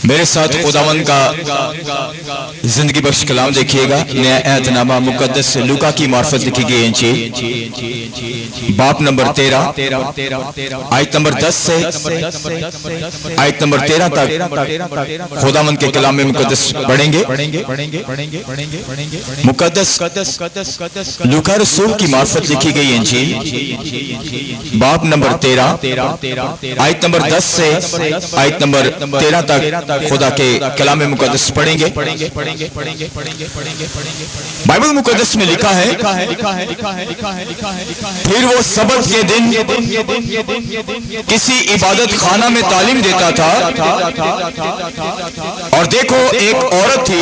میرے ساتھ خداوند کا زندگی بخش کلام دیکھیے گا۔ نیا عہد نامہ مقدس لوکا کی معرفت لکھی گئی انجیل باب نمبر 13 آیت نمبر 10 سے آیت نمبر 13 تک خداوند کے کلام میں مقدس پڑھیں گے۔ مقدس لوکا رسول کی معرفت لکھی گئی انجیل باب نمبر 13 آیت نمبر 10 سے آیت نمبر 13 تک خدا کے کلام مقدس پڑھیں گے۔ بائبل مقدس میں لکھا ہے، پھر وہ سبت کے دن کسی عبادت خانہ میں تعلیم دیتا تھا، اور دیکھو ایک عورت تھی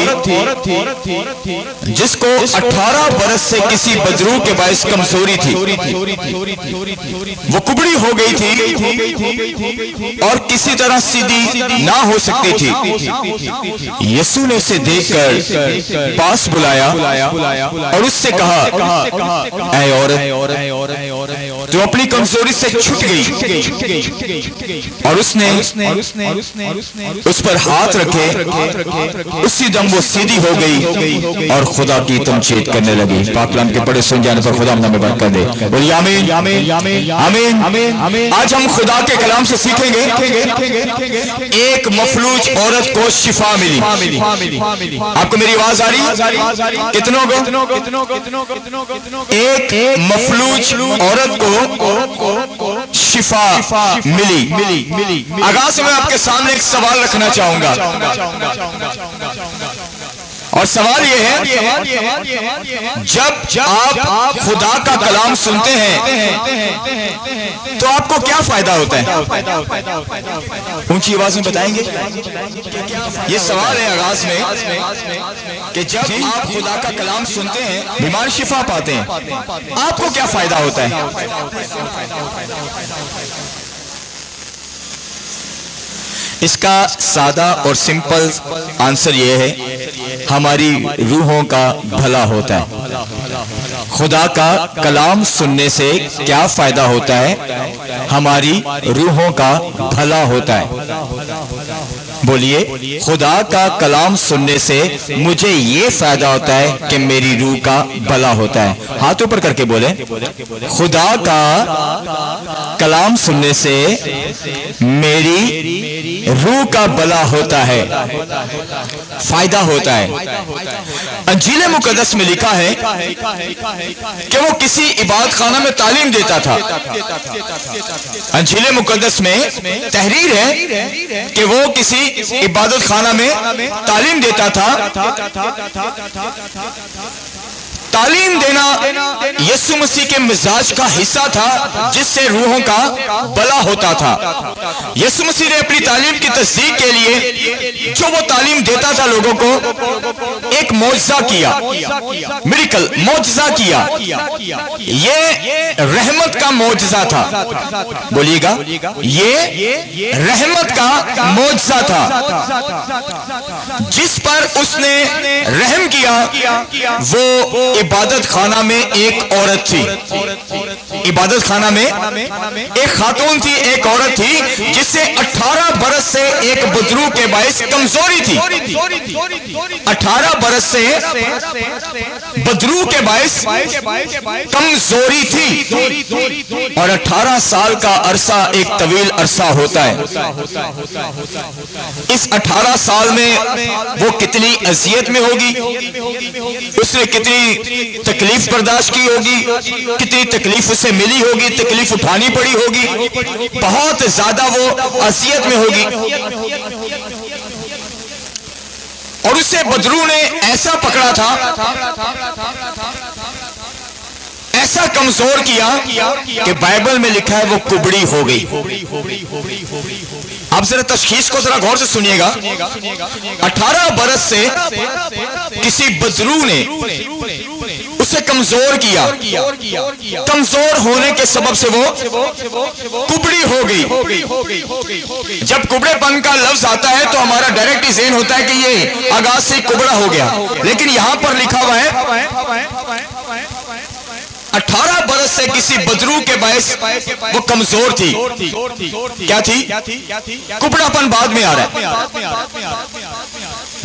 جس کو 18 برس سے کسی بدرو کے باعث کمزوری تھی، وہ کبڑی ہو گئی تھی اور کسی طرح سیدھی نہ ہو سکتی تھی۔ یسوع نے اسے دیکھ کر پاس بلایا اور اس سے کہا، اے عورت، تو اپنی کمزوری سے چھٹ گئی، اور اس نے اس پر ہاتھ رکھے، اسی دم وہ سیدھی ہو گئی اور خدا کی تمجید کرنے لگی۔ پاک کلام کے پڑھے سن جانے پر خدا ہمیں برکت دے، بولیے آمین آمین۔ آج ہم خدا کے کلام سے سیکھیں گے ایک مفلوج عورت کو شفا ملی۔ آپ کو میری آواز آ رہی؟ کتنوں کو؟ ایک مفلوج عورت کو شفا ملی۔ آغاز میں آپ کے سامنے ایک سوال رکھنا چاہوں گا، اور سوال یہ ہے، جب آپ خدا کا کلام سنتے ہیں تو آپ کو کیا فائدہ ہوتا ہے؟ اونچی آواز میں بتائیں گے؟ یہ سوال ہے آغاز میں کہ جب آپ خدا کا کلام سنتے ہیں، بیمار شفا پاتے ہیں، آپ کو کیا فائدہ ہوتا ہے؟ اس کا سادہ اور سمپل آنسر یہ ہے، ہماری روحوں کا بھلا ہوتا ہے۔ خدا کا کلام سننے سے کیا فائدہ ہوتا ہے؟ ہماری روحوں کا بھلا ہوتا ہے۔ بولیے، خدا کا کلام سننے سے مجھے یہ فائدہ ہوتا ہے کہ میری روح کا بھلا ہوتا ہے۔ ہاتھ اوپر کر کے بولیں، خدا کا کلام سننے سے میری روح کا بھلا ہوتا ہے، فائدہ ہوتا ہے۔ انجیل مقدس میں لکھا ہے کہ وہ کسی عبادت خانہ میں تعلیم دیتا تھا۔ انجیل مقدس میں تحریر ہے کہ وہ کسی عبادت خانہ میں تعلیم دیتا تھا۔ تعلیم دینا یسوع مسیح کے مزاج کا حصہ تھا، جس سے روحوں کا بھلا ہوتا تھا۔ یسوع مسیح نے اپنی تعلیم کی تصدیق کے لیے جو وہ تعلیم دیتا تھا لوگوں کو، ایک معجزہ کیا، میریکل معجزہ کیا۔ یہ رحمت کا معجزہ تھا۔ بولیے گا، یہ رحمت کا معجزہ تھا۔ جس پر اس نے رحم کیا، وہ عبادت خانہ میں ایک عورت تھی۔ عبادت خانہ میں ایک خاتون تھی، ایک عورت تھی جس سے 18 برس سے ایک بدرو کے باعث کمزوری تھی۔ 18 برس سے بدرو کے باعث کمزوری تھی، اور 18 سال کا عرصہ ایک طویل عرصہ ہوتا ہے۔ اس 18 سال میں وہ کتنی اذیت میں ہوگی، اس نے کتنی تکلیف برداشت کی ہوگی، کتنی تکلیف اسے ملی ہوگی، تکلیف اٹھانی پڑی ہوگی، بہت زیادہ وہ اذیت میں ہوگی۔ اور اسے بدرو نے ایسا پکڑا تھا، ایسا کمزور کیا کہ بائبل میں لکھا ہے وہ کبڑی ہو گئی۔ آپ ذرا تشخیص کو ذرا غور سے سنیے گا۔ 18 برس سے کسی بدرو نے اسے کمزور کیا، کمزور ہونے کے سبب سے وہ کبڑی ہو گئی۔ جب کبڑے پن کا لفظ آتا ہے تو ہمارا ڈائریکٹ ہی ذہن ہوتا ہے کہ یہ آغاز سے کبڑا ہو گیا، لیکن یہاں پر لکھا ہوا ہے 18 برس سے کسی بدرو کے باعث وہ کمزور تھی۔ کیا تھی؟ کپڑا پن بعد میں آ رہا ہے۔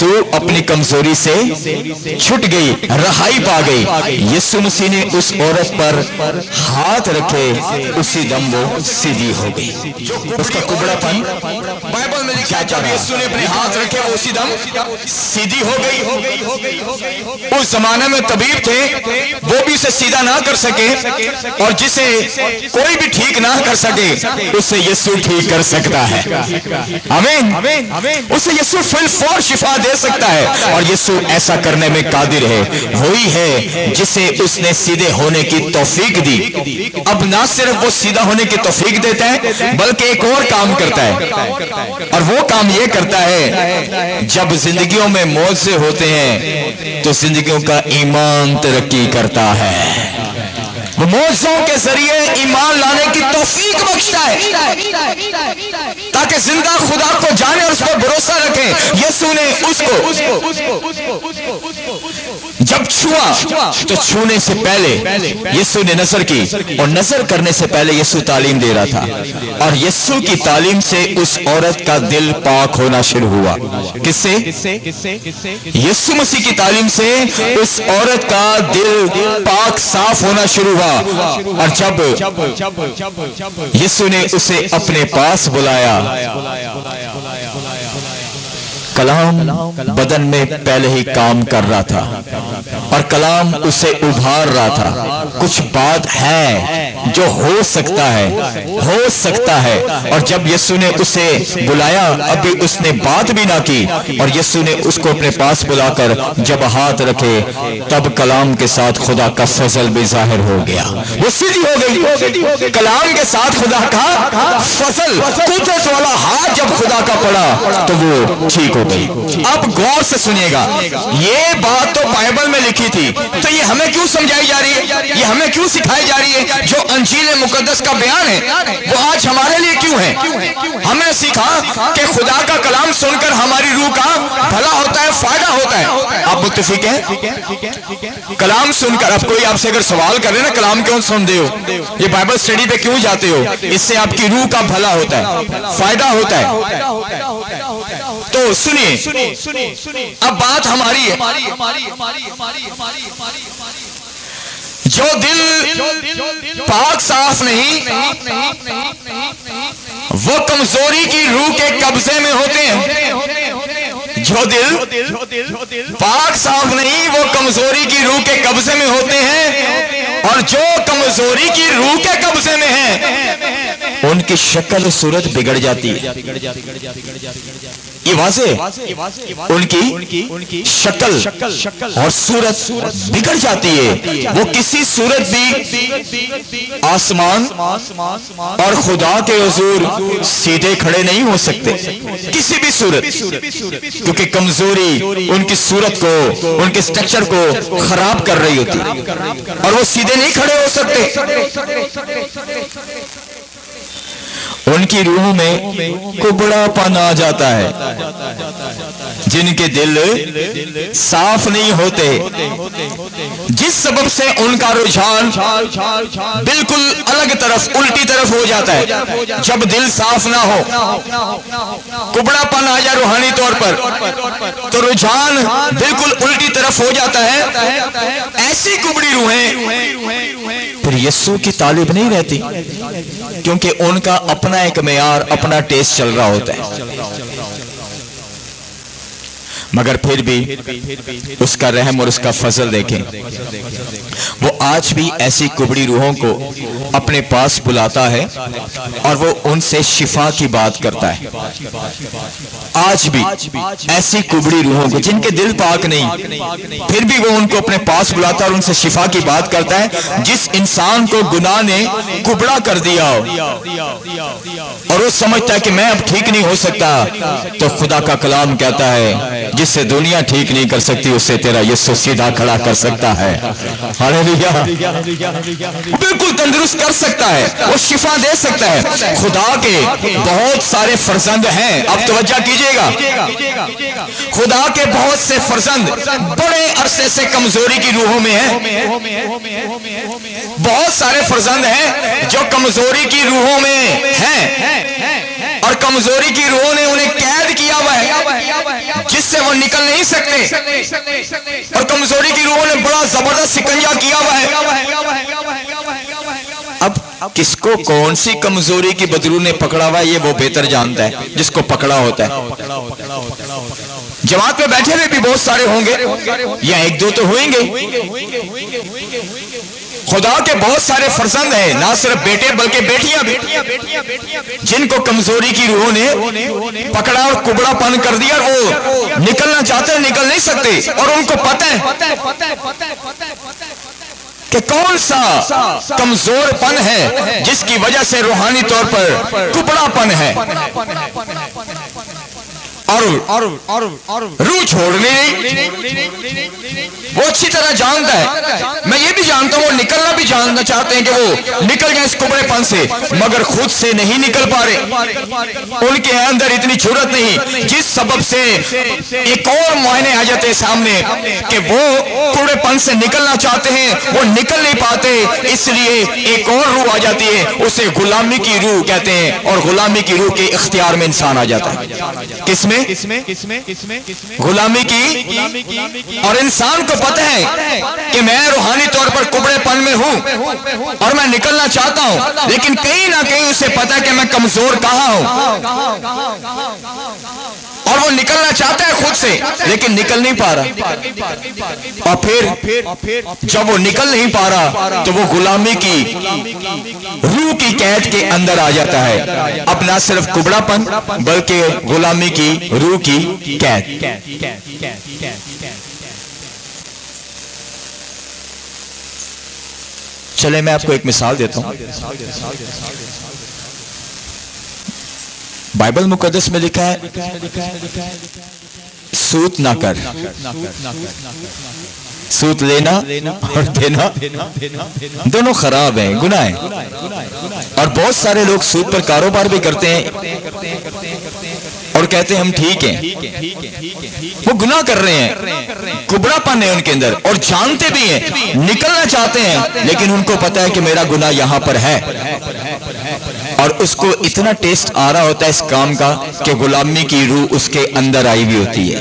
تو اپنی کمزوری سے چھٹ گئی، رہائی پا گئی۔ یسوع مسیح نے اس عورت پر ہاتھ رکھے، اسی دم وہ سیدھی ہو گئی۔ اس کا کبڑا پن بائبل میں لکھا ہے، جب یسوع نے اپنے ہاتھ رکھے وہ اسی دم سیدھی ہو گئی۔ اس زمانے میں طبیب تھے، وہ بھی اسے سیدھا نہ کر سکے، اور جسے کوئی بھی ٹھیک نہ کر سکے اسے یسوع ٹھیک کر سکتا ہے۔ آمین۔ اسے یسوع فل فور شفا دے سکتا ہے، اور یسوع ایسا کرنے میں قادر ہے۔ وہی ہے جسے اس نے سیدھے ہونے کی توفیق دی۔ اب نہ صرف وہ سیدھا ہونے کی توفیق دیتا ہے، بلکہ ایک اور کام کرتا ہے، اور وہ کام یہ کرتا ہے جب زندگیوں میں معجزے ہوتے ہیں تو زندگیوں کا ایمان ترقی کرتا ہے۔ وہ معجزوں کے ذریعے ایمان لانے کی توفیق بخشتا ہے تاکہ زندہ خدا کو جانے اور اس پر بھروسہ رکھیں۔ یسوع نے اس کو جب چھوا تو چھونے سے پہلے یسوع نے نظر کی، اور نظر کرنے سے پہلے یسوع تعلیم دے رہا تھا، اور یسوع کی تعلیم سے اس عورت کا دل پاک ہونا شروع ہوا۔ کس سے؟ یسوع مسیح کی تعلیم سے اس عورت کا دل پاک صاف ہونا شروع ہوا، اور جب یسوع نے اسے اپنے پاس بلایا، کلام بدن میں پہلے ہی کام کر رہا تھا، اور کلام اسے ابھار رہا تھا۔ کچھ بات ہے جو ہو سکتا ہے، اور جب یسوع نے اسے بلایا، ابھی اس نے بات بھی نہ کی، اور یسوع نے اس کو اپنے پاس بلا کر جب ہاتھ رکھے، تب کلام کے ساتھ خدا کا فضل بھی ظاہر ہو گیا۔ وہ سیدھی ہو گئی۔ کلام کے ساتھ خدا کا فضل، قدرت والا ہاتھ جب خدا کا پڑا تو وہ ٹھیک ہو گئی۔ اب غور سے سنیے گا، یہ بات تو بائبل میں لکھی تھی، تو یہ ہمیں کیوں سمجھائی جا رہی ہے؟ یہ ہمیں کیوں سکھائی جا رہی ہے؟ جو انجیل مقدس کا بیان ہے وہ آج ہمارے لیے کیوں ہے؟ ہم نے سیکھا کہ خدا کا کلام سن کر ہماری روح کا بھلا ہوتا ہے، فائدہ ہوتا ہے۔ آپ متفق ہیں؟ کلام سن کر، اب کوئی آپ سے اگر سوال کرے نا کلام کیوں سنتے ہو، یہ بائبل اسٹڈی پہ کیوں جاتے ہو، اس سے آپ کی روح کا بھلا ہوتا ہے، فائدہ ہوتا ہے۔ تو سنیے، اب بات ہماری ہے۔ جو دل پاک صاف نہیں، وہ کمزوری کی روح کے قبضے میں ہوتے ہیں۔ جو دل پاک صاف نہیں، وہ کمزوری کی روح کے قبضے میں ہوتے ہیں، اور جو کمزوری کی روح کے قبضے میں ہیں ان کی شکل و صورت بگڑ جاتی ہے۔ یہ واضح، ان کی شکل اور صورت بگڑ جاتی ہے۔ وہ کسی صورت بھی آسمان اور خدا کے حضور سیدھے کھڑے نہیں ہو سکتے، کسی بھی صورت، کیونکہ کمزوری ان کی صورت کو، ان کے سٹرکچر کو خراب کر رہی ہوتی، اور وہ سیدھے نہیں کھڑے ہو سکتے۔ ان کی روح میں کبڑا پن آ جاتا ہے۔ جن کے دل صاف نہیں ہوتے، جس سبب سے ان کا رجحان بالکل الگ طرف، الٹی طرف ہو جاتا ہے۔ جب دل صاف نہ ہو، کبڑا پن آ جائے روحانی طور پر، تو رجحان بالکل الٹی طرف ہو جاتا ہے۔ ایسی کبڑی روحیں پھر یسوع کی طالب نہیں رہتی، کیونکہ ان کا اپنا ایک معیار، اپنا ٹیسٹ چل رہا ہوتا ہے۔ مگر پھر بھی اس کا رحم اور اس کا فضل دیکھیں، وہ آج بھی ایسی کبڑی روحوں کو اپنے پاس بلاتا ہے، اور وہ ان سے شفا کی بات کرتا ہے۔ آج بھی ایسی کبڑی روحوں کو جن کے دل پاک نہیں، پھر بھی وہ ان کو اپنے پاس بلاتا ہے اور ان سے شفا کی بات کرتا ہے۔ جس انسان کو گناہ نے کبڑا کر دیا ہو اور وہ سمجھتا ہے کہ میں اب ٹھیک نہیں ہو سکتا، تو خدا کا کلام کہتا ہے جس سے دنیا ٹھیک نہیں کر سکتی، اس سے تیرا یسوع سیدھا کھڑا کر سکتا ہے۔ ہاللیلویا، بالکل تندرست کر سکتا ہے، وہ شفا دے سکتا ہے۔ خدا کے بہت سارے فرزند ہیں، اب توجہ کیجئے گا، خدا کے بہت سے فرزند بڑے عرصے سے کمزوری کی روحوں میں ہیں۔ بہت سارے فرزند ہیں جو کمزوری کی روحوں میں ہیں، اور کمزوری کی روحوں نے انہیں قید کیا ہوا ہے۔ جس سے وہ نکل نہیں سکتے، اور کمزوری کی روحوں نے بڑا زبردست شکنجہ کیا ہوا ہے۔ اب کس کو کون سی کمزوری کی بدرو نے پکڑا ہوا ہے یہ وہ بہتر جانتا ہے، جس کو پکڑا ہوتا ہے۔ جماعت میں بیٹھے ہوئے بھی بہت سارے ہوں گے یا ایک دو تو ہوئیں گے۔ خدا کے بہت سارے فرزند ہیں، نہ صرف بیٹے بلکہ بیٹیاں بھی، جن کو کمزوری کی روحوں نے پکڑا اور کبڑا پن کر دیا، اور وہ نکلنا چاہتے ہیں نکل نہیں سکتے، اور ان کو پتہ ہے کہ کون سا کمزور پن ہے جس کی وجہ سے روحانی طور پر کبڑا پن ہے، اور روح چھوڑنے وہ اچھی طرح جانتا ہے۔ میں یہ بھی جانتا ہوں وہ نکلنا بھی جاننا چاہتے ہیں کہ وہ نکل جائیں اس کبڑے پن سے، مگر خود سے نہیں نکل پا رہے، ان کے اندر اتنی جرأت نہیں، جس سبب سے ایک اور معائنے آ جاتے سامنے کہ وہ کبڑے پن سے نکلنا چاہتے ہیں، وہ نکل نہیں پاتے، اس لیے ایک اور روح آ جاتی ہے، اسے غلامی کی روح کہتے ہیں، اور غلامی کی روح کے اختیار میں انسان آ جاتا ہے۔ کس میں؟ غلامی کی، اور انسان کو پتہ ہے کہ میں روحانی طور پر کبڑے پن میں ہوں اور میں نکلنا چاہتا ہوں، لیکن کہیں نہ کہیں اسے پتہ ہے کہ میں کمزور کہاں ہوں، اور وہ نکلنا چاہتا ہے خود سے لیکن نکل نہیں پا رہا، اور پھر جب وہ نکل نہیں پا رہا تو وہ غلامی کی روح کی قید کے اندر آ جاتا ہے، اب نہ صرف کبڑا پن بلکہ غلامی کی روح کی قید۔ چلے میں آپ کو ایک مثال دیتا ہوں۔ بائبل مقدس میں لکھا ہے سود نہ کر، سود لینا اور دینا دونوں خراب ہیں، گناہ ہیں، اور بہت سارے لوگ سود پر کاروبار بھی کرتے ہیں اور کہتے ہیں ہم ٹھیک ہیں، وہ گناہ کر رہے ہیں، کبڑا پن ہے ان کے اندر، اور جانتے بھی ہیں، نکلنا چاہتے ہیں، لیکن ان کو پتا ہے کہ میرا گناہ یہاں پر ہے، اور اس کو اتنا ٹیسٹ آ رہا ہوتا ہے اس کام کا کہ غلامی کی روح اس کے اندر آئی بھی ہوتی ہے،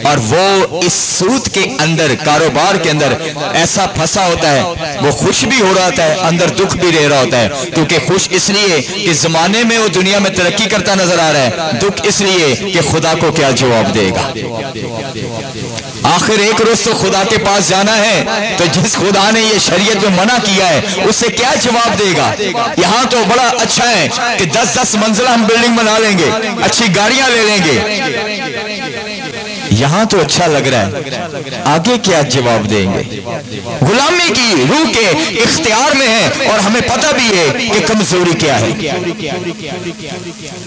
اور وہ اس سود کے اندر، کاروبار کے اندر ایسا پھنسا ہوتا ہے، وہ خوش بھی ہو رہا ہوتا ہے، اندر دکھ بھی رہ رہا ہوتا ہے، کیونکہ خوش اس لیے کہ زمانے میں وہ دنیا میں ترقی کرتا نظر آ رہا ہے، دکھ اس لیے کہ خدا کو کیا جواب دے گا۔ آخر ایک روز تو خدا کے پاس جانا ہے، تو جس خدا نے یہ شریعت میں منع کیا ہے اسے کیا جواب دے گا؟ یہاں تو بڑا اچھا ہے کہ 10 منزلہ ہم بلڈنگ بنا لیں گے، اچھی گاڑیاں لے لیں گے، یہاں تو اچھا لگ رہا ہے، آگے کیا جواب دیں گے؟ غلامی کی روح کے اختیار میں ہے، اور ہمیں پتہ بھی ہے کہ کمزوری کیا ہے۔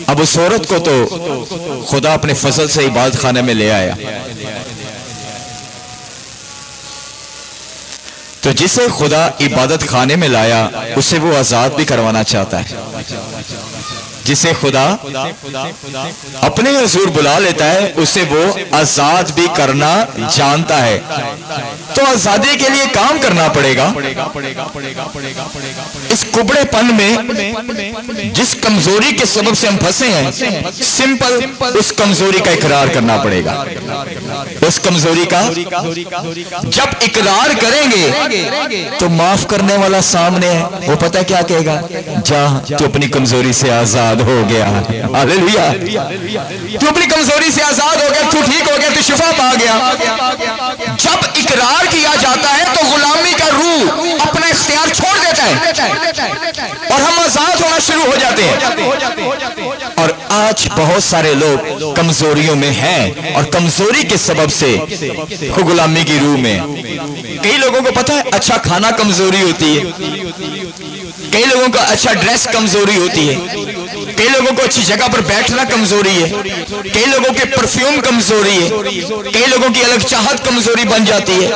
اب اس عورت کو تو خدا اپنے فضل سے عبادت خانے میں لے آیا، تو جسے خدا عبادت خانے میں لایا اسے وہ آزاد بھی کروانا چاہتا ہے، جسے خدا اپنے حضور بلا لیتا ہے اسے وہ آزاد بھی کرنا جانتا ہے، تو آزادی کے لیے کام کرنا پڑے گا۔ اس کبڑے پن میں جس کمزوری کے سبب سے ہم پھنسے ہیں، سمپل اس کمزوری کا اقرار کرنا پڑے گا۔ اس کمزوری کا جب اقرار کریں گے تو معاف کرنے والا سامنے ہے، وہ پتہ کیا کہے گا؟ جا تو اپنی کمزوری سے آزاد ہو گیا، ہاللیلویا، تو اپنی کمزوری سے آزاد ہو گیا، تو ٹھیک ہو گیا، تو شفا پا گیا۔ جب اقرار کیا جاتا ہے تو غلامی کا روح اپنا اختیار چھوڑ دیتا ہے اور ہم آزاد ہونا شروع ہو جاتے ہیں۔ اور آج بہت سارے لوگ کمزوریوں میں ہیں، اور کمزوری کے سبب سے غلامی کی روح میں، کئی لوگوں کو پتہ ہے اچھا کھانا کمزوری ہوتی ہے، کئی لوگوں کا اچھا ڈریس کمزوری ہوتی ہے، کئی لوگوں کو اچھی جگہ پر بیٹھنا کمزوری ہے، کئی لوگوں کے پرفیوم کمزوری ہے، کئی لوگوں کی الگ چاہت کمزوری بن جاتی ہے،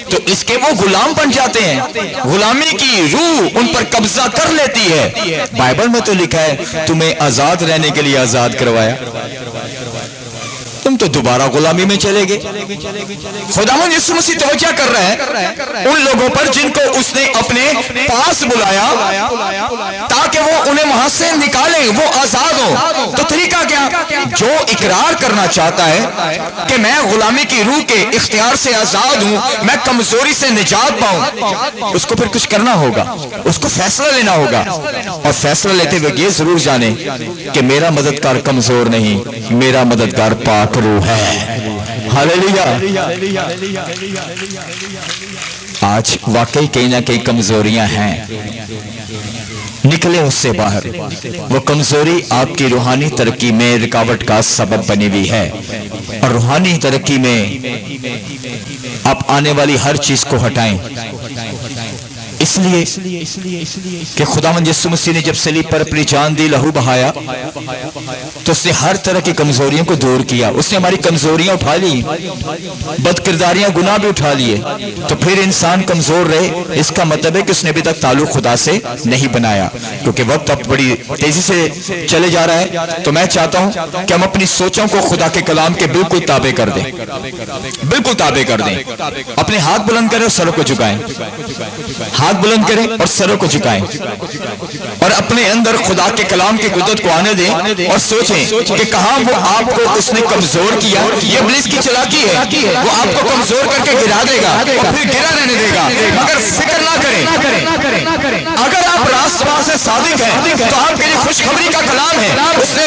تو اس کے وہ غلام بن جاتے ہیں، غلامی کی روح ان پر قبضہ کر لیتی ہے۔ بائبل میں تو لکھا ہے تمہیں آزاد رہنے کے لیے آزاد کروایا، تم تو دوبارہ غلامی میں چلے گئے۔ خداوند یسوع مسیح توجہ کر رہا ہے ان لوگوں پر جن کو اس نے اپنے پاس بلایا تاکہ وہ انہیں وہاں سے نکالیں، وہ آزاد ہوں۔ تو طریقہ کیا؟ جو اقرار کرنا چاہتا ہے کہ میں غلامی کی روح کے اختیار سے آزاد ہوں، میں کمزوری سے نجات پاؤں، اس کو پھر کچھ کرنا ہوگا، اس کو فیصلہ لینا ہوگا، اور فیصلہ لیتے ہوئے یہ ضرور جانے کہ میرا مددگار کمزور نہیں، میرا مددگار پاک روح ہے۔ ہاللیلویا۔ آج واقعی کہیں نہ کہیں کمزوریاں ہیں، نکلے اس سے باہر۔ وہ کمزوری آپ کی روحانی ترقی میں رکاوٹ کا سبب بنی ہوئی ہے، اور روحانی ترقی میں آپ آنے والی ہر چیز کو ہٹائیں۔ اس لیے کہ خداوند یسوع مسیح نے جب صلیب پر اپنی جان دی، لہو بہایا، تو اس نے ہر طرح کی کمزوریوں کو دور کیا۔ اس نے ہماری کمزوریاں اٹھا لی، بد کرداریاں، گناہ بھی اٹھا لیے۔ تو پھر انسان کمزور رہے، اس کا مطلب ہے کہ اس نے ابھی تک تعلق خدا سے نہیں بنایا، کیونکہ وقت اب بڑی تیزی سے چلے جا رہا ہے۔ تو میں چاہتا ہوں کہ ہم اپنی سوچوں کو خدا کے کلام کے بالکل تابع کر دیں، بالکل تابع کر دیں۔ اپنے ہاتھ بلند کریں اور سروں کو جھکائیں، ہاتھ بلند کریں اور سروں کو جھکائیں، اور اپنے اندر خدا کے کلام کی قدرت کو آنے دیں، اور سوچیں کہ کہاں وہ آپ کو اس نے کمزور کیا۔ یہ ابلیس کی چلاکی ہے، وہ آپ کو کمزور کر کے گرا دے گا اور پھر گرا رہنے دے گا، مگر فکر نہ کریں۔ اگر آپ راست راہ سے صادق ہیں تو آپ کے لیے خوشخبری کا کلام ہے۔ اس نے